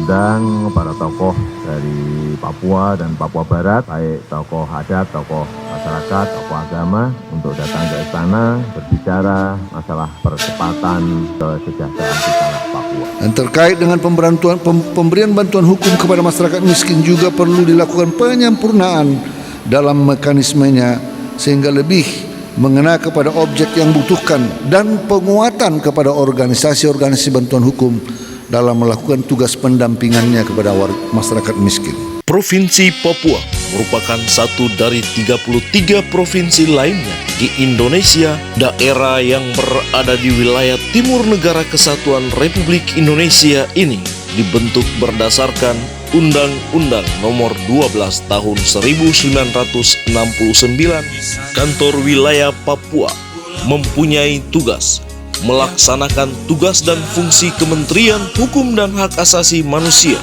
mengundang para tokoh dari Papua dan Papua Barat, baik tokoh adat, tokoh masyarakat, tokoh agama, untuk datang ke istana berbicara masalah percepatan kesejahteraan di tanah Papua. Dan terkait dengan pemberian bantuan hukum kepada masyarakat miskin juga perlu dilakukan penyempurnaan dalam mekanismenya sehingga lebih mengena kepada objek yang butuhkan dan penguatan kepada organisasi-organisasi bantuan hukum dalam melakukan tugas pendampingannya kepada masyarakat miskin. Provinsi Papua merupakan satu dari 33 provinsi lainnya di Indonesia, daerah yang berada di wilayah Timur Negara Kesatuan Republik Indonesia ini dibentuk berdasarkan Undang-Undang Nomor 12 Tahun 1969. Kantor Wilayah Papua mempunyai tugas melaksanakan tugas dan fungsi Kementerian Hukum dan Hak Asasi Manusia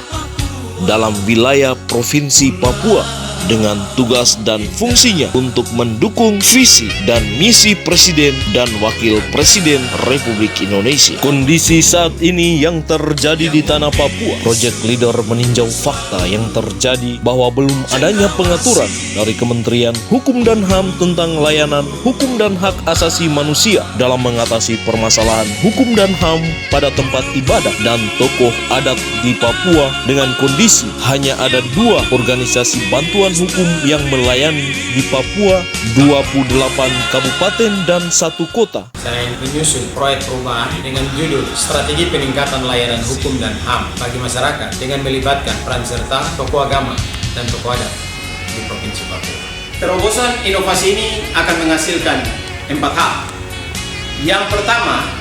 dalam wilayah Provinsi Papua dengan tugas dan fungsinya untuk mendukung visi dan misi Presiden dan Wakil Presiden Republik Indonesia. Kondisi saat ini yang terjadi di tanah Papua, Project Leader meninjau fakta yang terjadi bahwa belum adanya pengaturan dari Kementerian Hukum dan HAM tentang layanan hukum dan hak asasi manusia dalam mengatasi permasalahan hukum dan HAM pada tempat ibadah dan tokoh adat di Papua, dengan kondisi hanya ada 2 organisasi bantuan hukum yang melayani di Papua, 28 kabupaten dan 1 kota. Saya menyusun proyek perubahan dengan judul Strategi Peningkatan Layanan Hukum dan HAM bagi Masyarakat dengan melibatkan peran serta tokoh agama dan tokoh adat di Provinsi Papua. Terobosan inovasi ini akan menghasilkan 4 hal. Yang pertama,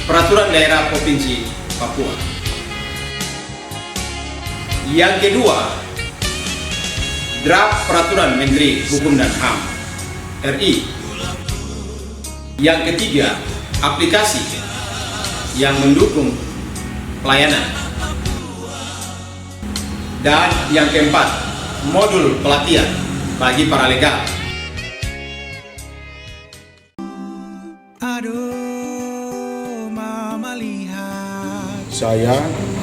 peraturan daerah Provinsi Papua. Yang kedua, draft peraturan Menteri Hukum dan HAM RI. Yang ketiga, aplikasi yang mendukung pelayanan. Dan yang keempat, modul pelatihan bagi para legal. Saya,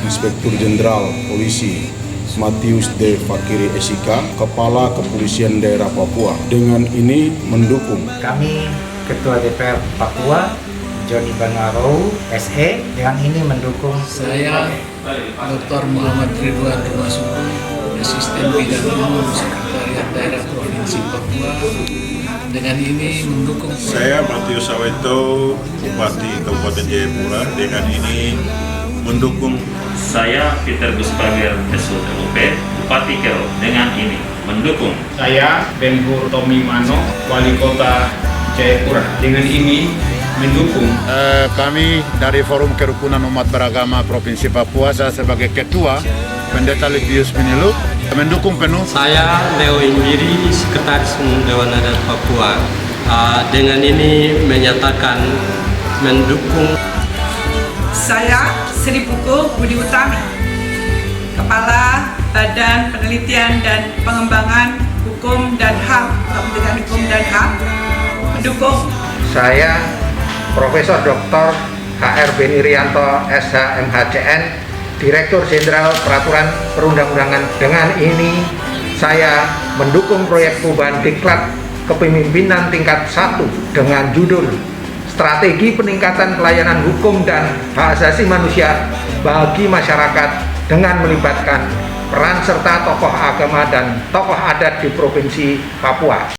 Inspektur Jenderal Polisi Matius D. Fakiri Esika, Kepala Kepolisian Daerah Papua, dengan ini mendukung. Kami Ketua DPR Papua, Joni Bangarou, SE, dengan ini mendukung. Saya Dr. Muhammad Ridwan Rumasuku, Asisten Bidang Umum Sekretariat Daerah Provinsi Papua, dengan ini mendukung. Saya Matius Saweto, Bupati Kabupaten Jayapura, dengan ini mendukung. Saya Peter Guspager SUTUP, Bupati Kero, dengan ini mendukung. Saya Ben-Hur Tommy Mano, Wali Kota Jayapura, dengan ini mendukung. Kami dari Forum Kerukunan Umat Beragama Provinsi Papua, saya sebagai Ketua Pendeta Livius Minilu, mendukung penuh. Saya Leo Injiri, Sekretaris Umum Dewan Adat Papua, dengan ini menyatakan mendukung. Saya Sri Puku Budi Utami, Kepala Badan Penelitian dan Pengembangan Hukum dan HAM, Kementerian Hukum dan HAM, mendukung. Saya Profesor Dr. HR Beni Rianto, SH MHCN, Direktur Jenderal Peraturan Perundang-undangan. Dengan ini saya mendukung proyek perubahan Diklat Kepemimpinan tingkat 1 dengan judul Strategi Peningkatan Pelayanan Hukum dan Hak Asasi Manusia bagi Masyarakat dengan melibatkan peran serta tokoh agama dan tokoh adat di Provinsi Papua.